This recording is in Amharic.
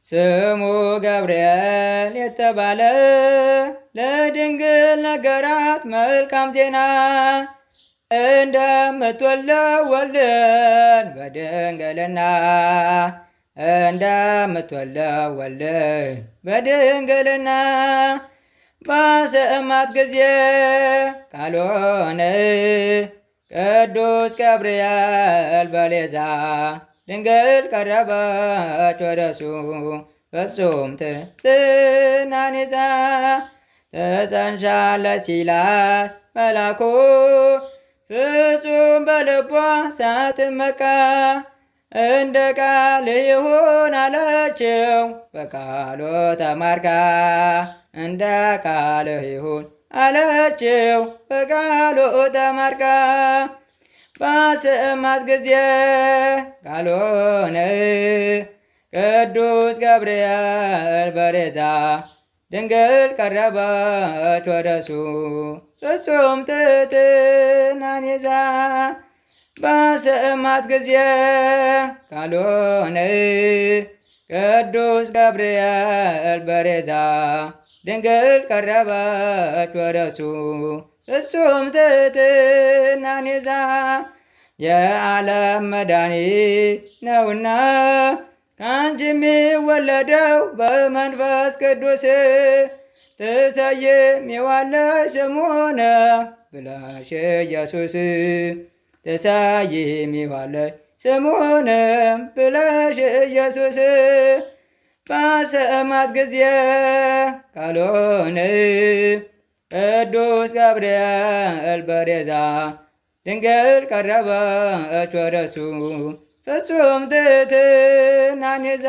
ስሙ ገብርኤል የተባለ ለድንግል ነገራት መልካም ዜና እንደምትወልደው ወልድን በድንግልና እንደምትወልደው ወልድን በድንግልና ባሰማት ጊዜ ቃሉን ቅዱስ ገብርኤል በሌዛ ድንግል ቀረበች ወደሱ ፍጹም ትሕትናን ይዛ ትጸንሻለሽ ሲላት መልአኩ ፍጹም በልቧ ሳትመካ እንደ ቃል ይሁን አለችው በቃሉ ተማርካ እንደ ቃልህ ይሁን አለችው በቃሉ ተማርካ ባሰማት ጊዜ ቃሉን ቅዱስ ገብርኤል በሌዛ ድንግል ቀረበች ወደሱ ፍጹም ትሕትናን ይዛ ባሰማት ጊዜ ቃሉን ቅዱስ ገብርኤል በሌዛ ድንግል ቀረበች ወደሱ ፍጹም ትሕትናን ይዛ የዓለም መድኃኒት ነውና ከአንቺ የሚወለደው በመንፈስ ቅዱስ ትሰይሚዋለሽ ስሙን ብለሽ ኢየሱስ ትሰይሚዋለሽ ስሙን ብለሽ ኢየሱስ ባሰማት ጊዜ ቃሉን ቅዱስ ገብርኤል በሌዛ ድንግል ቀረበች ወደሱ ፍጹም ትሕትናን ይዛ